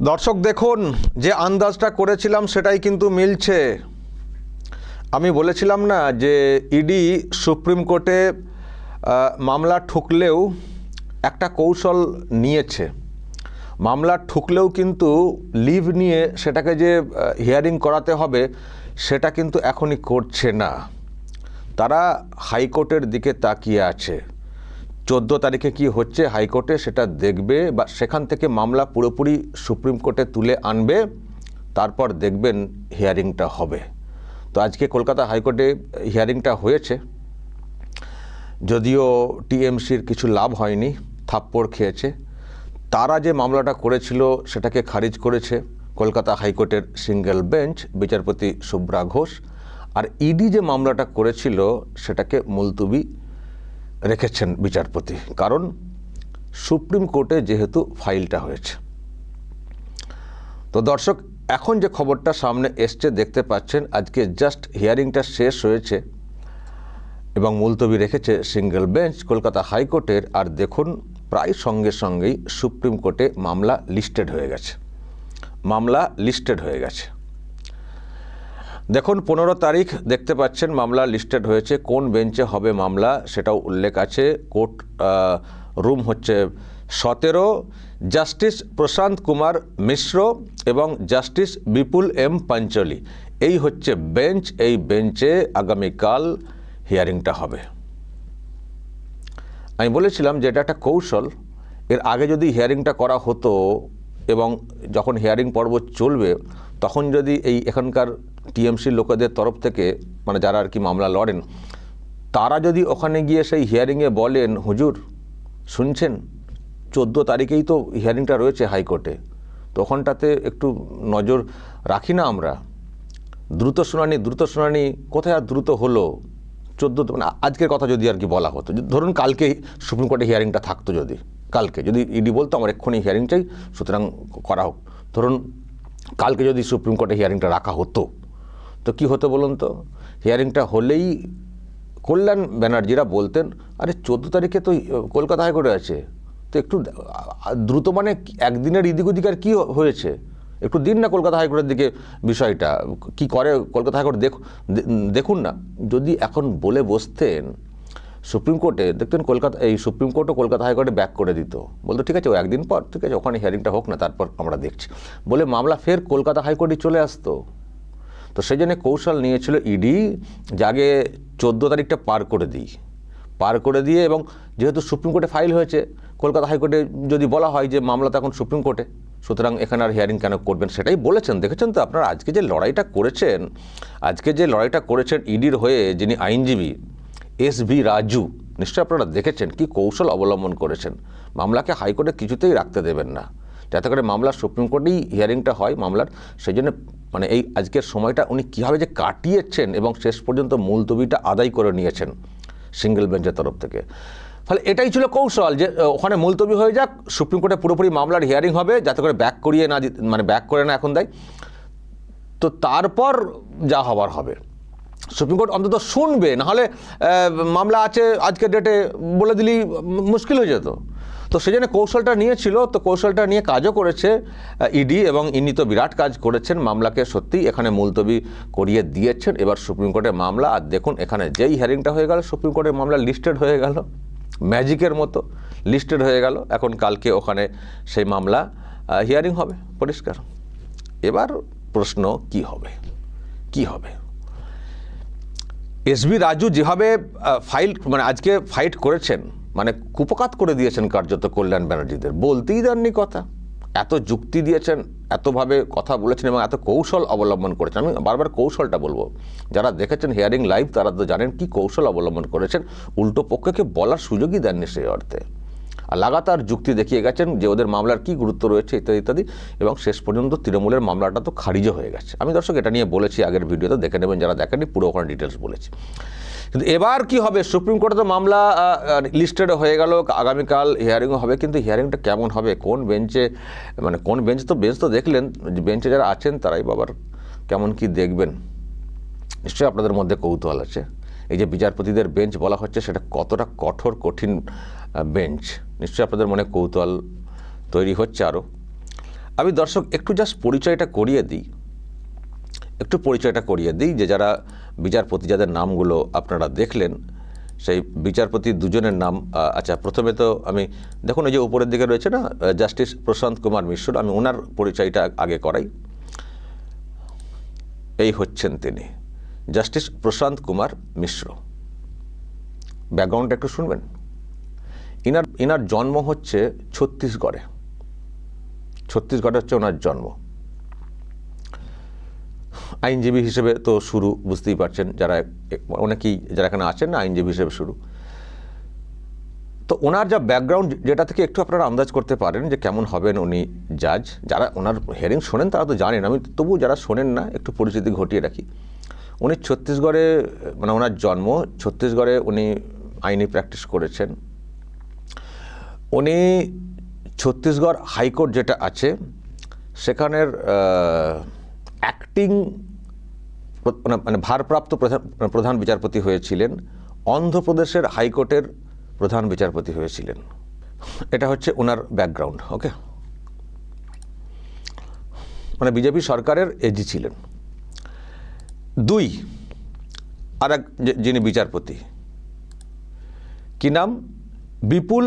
দর্শক দেখুন, যে আন্দাজটা করেছিলাম সেটাই কিন্তু মিলছে। আমি বলেছিলাম না যে ইডি সুপ্রিম কোর্টে মামলা ঠুকলেও একটা কৌশল নিয়েছে। মামলা ঠুকলেও কিন্তু লিভ নিয়ে সেটাকে যে হিয়ারিং করাতে হবে সেটা কিন্তু এখনই করছে না। তারা হাইকোর্টের দিকে তাকিয়ে আছে। 14 তারিখে কি হচ্ছে হাইকোর্টে সেটা দেখবে, বা সেখান থেকে মামলা পুরোপুরি সুপ্রিম কোর্টে তুলে আনবে, তারপর দেখবেন হিয়ারিংটা হবে। তো আজকে কলকাতা হাইকোর্টে হিয়ারিংটা হয়েছে, যদিও টিএমসির কিছু লাভ হয়নি, থাপ্পড় খেয়েছে। তারা যে মামলাটা করেছিল সেটাকে খারিজ করেছে কলকাতা হাইকোর্টের সিঙ্গেল বেঞ্চ, বিচারপতি শুভ্রা ঘোষ। আর ইডি যে মামলাটা করেছিল সেটাকে মুলতুবি রেখেছেন বিচারপতি, কারণ সুপ্রিম কোর্টে যেহেতু ফাইলটা হয়েছে। তো দর্শক, এখন যে খবরটা সামনে এসছে দেখতে পাচ্ছেন, আজকে জাস্ট হিয়ারিংটা শেষ হয়েছে এবং মুলতবি রেখেছে সিঙ্গেল বেঞ্চ কলকাতা হাইকোর্টের। আর দেখুন, প্রায় সঙ্গে সঙ্গেই সুপ্রিম কোর্টে মামলা লিস্টেড হয়ে গেছে। দেখুন, 15 তারিখ দেখতে পাচ্ছেন মামলা লিস্টেড হয়েছে। কোন বেঞ্চে হবে মামলা সেটাও উল্লেখ আছে। কোর্ট রুম হচ্ছে 17, জাস্টিস প্রশান্ত কুমার মিশ্র এবং জাস্টিস বিপুল এম পাঞ্চলি, এই হচ্ছে বেঞ্চ। এই বেঞ্চে আগামীকাল হিয়ারিংটা হবে। আমি বলেছিলাম যে এটা একটা কৌশল। এর আগে যদি হিয়ারিংটা করা হতো এবং যখন হিয়ারিং পর্ব চলবে তখন যদি এখানকার টিএমসির লোকেদের তরফ থেকে, মানে যারা আর কি মামলা লড়েন, তারা যদি ওখানে গিয়ে সেই হিয়ারিংয়ে বলেন, হুজুর শুনছেন 14 তারিখেই তো হিয়ারিংটা রয়েছে হাইকোর্টে, তখনটাতে একটু নজর রাখি না আমরা। দ্রুত শুনানি কোথায় আর দ্রুত হলো? 14, মানে আজকের কথা যদি আর কি বলা হতো, ধরুন কালকে সুপ্রিম কোর্টে হিয়ারিংটা থাকতো, কালকে যদি ইডি বলতো আমার এক্ষুনি হিয়ারিং চাই, সুতরাং করা হোক, ধরুন কালকে যদি সুপ্রিম কোর্টে হিয়ারিংটা রাখা হতো, তো কি হতো বলুন তো? হিয়ারিংটা হলেই কল্যাণ ব্যানার্জিরা বলতেন, আরে 14 তারিখে তো কলকাতা হাইকোর্টে আছে, তো একটু দ্রুত, মানে একদিনের এদিক ওদিক আর কী হয়েছে, একটু দিন না কলকাতা হাইকোর্টের দিকে বিষয়টা কি করে কলকাতা হাইকোর্ট দেখুন না। যদি এখন বলে বসতেন সুপ্রিম কোর্টে, দেখতেন সুপ্রিম কোর্টও কলকাতা হাইকোর্টে ব্যাক করে দিত, বলতো ঠিক আছে ও একদিন পর, ঠিক আছে ওখানে হিয়ারিংটা হোক না, তারপর আমরা দেখছি, বলে মামলা ফের কলকাতা হাইকোর্টে চলে আসতো। তো সেই জন্য কৌশল নিয়েছিল ইডি, যে আগে 14 তারিখটা পার করে দিয়ে এবং যেহেতু সুপ্রিম কোর্টে ফাইল হয়েছে, কলকাতা হাইকোর্টে যদি বলা হয় যে মামলা তো এখন সুপ্রিম কোর্টে, সুতরাং এখানে আর হিয়ারিং কেন করবেন, সেটাই বলেছেন। দেখেছেন তো আপনারা আজকে যে লড়াইটা করেছেন ইডির হয়ে যিনি আইনজীবী এস.ভি. রাজু, নিশ্চয়ই আপনারা দেখেছেন কি কৌশল অবলম্বন করেছেন। মামলাকে হাইকোর্টে কিছুতেই রাখতে দেবেন না, যাতে করে মামলা সুপ্রিম কোর্টেই হিয়ারিংটা হয় মামলার। সেই জন্য মানে এই আজকের সময়টা উনি কীভাবে যে কাটিয়েছেন এবং শেষ পর্যন্ত মুলতবিটা আদায় করে নিয়েছেন সিঙ্গেল বেঞ্চের তরফ থেকে। ফলে এটাই ছিল কৌশল, যে ওখানে মুলতবি হয়ে যাক, সুপ্রিম কোর্টে পুরোপুরি মামলার হিয়ারিং হবে, যাতে করে ব্যাক করে না এখন দেয়, তো তারপর যা হবার হবে। সুপ্রিম কোর্ট অন্তত শুনবে, নাহলে মামলা আছে আজকের ডেটে বলে দিলেই মুশকিল হয়ে যেত। তো সেই জন্য কৌশলটা নিয়েছিল, তো কৌশলটা নিয়ে কাজও করেছে ইডি, এবং ইনি তো বিরাট কাজ করেছেন, মামলাকে সত্যি এখানে মুলতবি করিয়ে দিয়েছেন। এবার সুপ্রিম কোর্টের মামলা, আর দেখুন এখানে যেই হিয়ারিংটা হয়ে গেল, সুপ্রিম কোর্টের মামলা লিস্টেড হয়ে গেল, ম্যাজিকের মতো লিস্টেড হয়ে গেল। এখন কালকে ওখানে সেই মামলা হিয়ারিং হবে, পরিষ্কার। এবার প্রশ্ন কি হবে? এস.ভি. রাজু যেভাবে আজকে ফাইট করেছেন, মানে কুপকাত করে দিয়েছেন কার্যত কল্যাণ ব্যানার্জিদের, বলতেই দেননি কথা, এত যুক্তি দিয়েছেন, এতভাবে কথা বলেছেন এবং এত কৌশল অবলম্বন করেছেন। আমি বারবার কৌশলটা বলবো, যারা দেখেছেন হিয়ারিং লাইভ তারা তো জানেন কি কৌশল অবলম্বন করেছেন। উল্টো পক্ষকে বলার সুযোগই দেননি সেই অর্থে, আর লাগাতার যুক্তি দেখিয়ে গেছেন যে ওদের মামলার কী গুরুত্ব রয়েছে ইত্যাদি, এবং শেষ পর্যন্ত তৃণমূলের মামলাটা তো খারিজও হয়ে গেছে। আমি দর্শক এটা নিয়ে বলেছি আগের ভিডিওতে, দেখে নেবেন যারা দেখেননি, পুরো ওখানে ডিটেলস বলেছি। কিন্তু এবার কি হবে? সুপ্রিম কোর্টে তো মামলা লিস্টেড হয়ে গেল, আগামীকাল হিয়ারিংও হবে, কিন্তু হিয়ারিংটা কেমন হবে, কোন বেঞ্চে, মানে বেঞ্চ তো দেখলেন, বেঞ্চে যারা আছেন তারাই বাবার কেমন কি দেখবেন, নিশ্চয়ই আপনাদের মধ্যে কৌতূহল আছে। এই যে বিচারপতিদের বেঞ্চ বলা হচ্ছে, সেটা কতটা কঠিন বেঞ্চ, নিশ্চয়ই আপনাদের মনে কৌতূহল তৈরি হচ্ছে আরও। আমি দর্শক একটু জাস্ট পরিচয়টা করিয়ে দিই যে যারা বিচারপতি যাদের নামগুলো আপনারা দেখলেন, সেই বিচারপতি দুজনের নাম। আচ্ছা, প্রথমে তো আমি দেখুন এই যে উপরের দিকে রয়েছে না জাস্টিস প্রশান্ত কুমার মিশ্র, আমি ওনার পরিচয়টা আগে করাই। এই হচ্ছেন তিনি, জাস্টিস প্রশান্ত কুমার মিশ্র। ব্যাকগ্রাউন্ডটা একটু শুনবেন। ইনার জন্ম হচ্ছে ছত্তিশগড়ে হচ্ছে ওনার জন্ম। আইনজীবী হিসেবে তো শুরু, বুঝতেই পারছেন, অনেকেই যারা এখানে আছেন না আইনজীবী হিসেবে শুরু। তো ওনার যা ব্যাকগ্রাউন্ড, যেটা থেকে একটু আপনারা আন্দাজ করতে পারেন যে কেমন হবেন উনি জাজ। যারা ওনার হিয়ারিং শোনেন তারা তো জানেন, আমি তবু যারা শোনেন না একটু পরিচিতি ঘটিয়ে রাখি। উনি ছত্তিশগড়ে, মানে ওনার জন্ম ছত্তিশগড়ে, উনি আইনি প্র্যাকটিস করেছেন। উনি ছত্তিশগড় হাইকোর্ট যেটা আছে সেখানের অ্যাক্টিং মানে ভারপ্রাপ্ত প্রধান বিচারপতি হয়েছিলেন। অন্ধ্রপ্রদেশের হাইকোর্টের প্রধান বিচারপতি হয়েছিলেন। এটা হচ্ছে ওনার ব্যাকগ্রাউন্ড। ওকে, মানে বিজেপি সরকারের এজি ছিলেন। দুই, আর এক যিনি বিচারপতি, কি নাম? বিপুল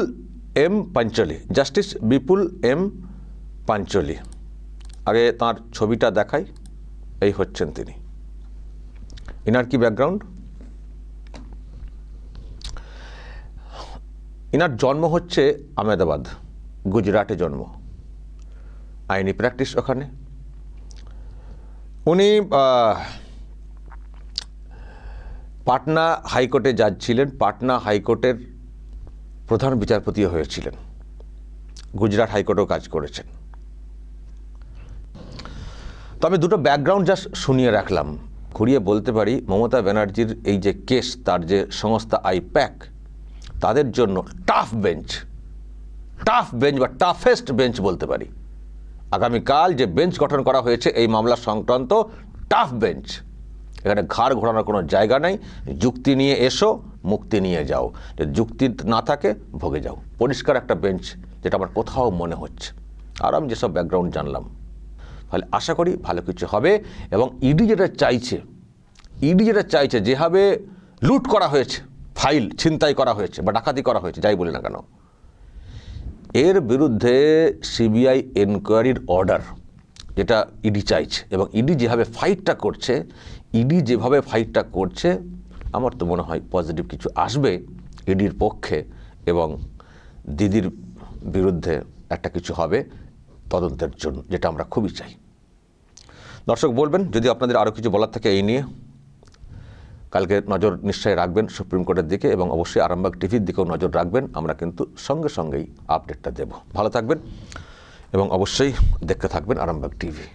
এম পাঞ্চলি, জাস্টিস বিপুল এম পাঞ্চলি। আগে তার ছবিটা দেখাই। এই হচ্ছেন তিনি। ইনার কি ব্যাকগ্রাউন্ড? ইনার জন্ম হচ্ছে আহমেদাবাদ, গুজরাটে জন্ম, আইনি প্র্যাকটিস ওখানে। উনি পাটনা হাইকোর্টে জাজ ছিলেন, পাটনা হাইকোর্টের প্রধান বিচারপতিও হয়েছিলেন, গুজরাট হাইকোর্টেও কাজ করেছেন। তো আমি দুটো ব্যাকগ্রাউন্ড জাস্ট শুনিয়ে রাখলাম। ঘুরিয়ে বলতে পারি মমতা ব্যানার্জির এই যে কেস, তার যে সংস্থা আইপ্যাক, তাদের জন্য টাফ বেঞ্চ বা টাফেস্ট বেঞ্চ বলতে পারি। আগামীকাল যে বেঞ্চ গঠন করা হয়েছে এই মামলা সংক্রান্ত, টাফ বেঞ্চ। এখানে ঘাড় ঘোরানোর কোনো জায়গা নেই। যুক্তি নিয়ে এসো, মুক্তি নিয়ে যাও। যদি যুক্তি না থাকে ভোগে যাও। পরিষ্কার একটা বেঞ্চ, যেটা আমার কোথাও মনে হচ্ছে। আর আমি যেসব ব্যাকগ্রাউন্ড জানলাম, তাহলে আশা করি ভালো কিছু হবে। এবং ইডি যেটা চাইছে, যেভাবে লুট করা হয়েছে, ফাইল ছিনতাই করা হয়েছে বা ডাকাতি করা হয়েছে, যাই বলি না কেন, এর বিরুদ্ধে সিবিআই এনকোয়ারির অর্ডার যেটা ইডি চাইছে, এবং ইডি যেভাবে ফাইটটা করছে, আমার তো মনে হয় পজিটিভ কিছু আসবে ইডির পক্ষে, এবং দিদির বিরুদ্ধে একটা কিছু হবে তদন্তের জন্য, যেটা আমরা খুবই চাই। দর্শক বলবেন যদি আপনাদের আরও কিছু বলার থাকে এই নিয়ে। কালকে নজর নিশ্চয়ই রাখবেন সুপ্রিম কোর্টের দিকে, এবং অবশ্যই আরামবাগ টিভির দিকেও নজর রাখবেন। আমরা কিন্তু সঙ্গে সঙ্গেই আপডেটটা দেব। ভালো থাকবেন এবং অবশ্যই দেখতে থাকবেন আরামবাগ টিভি।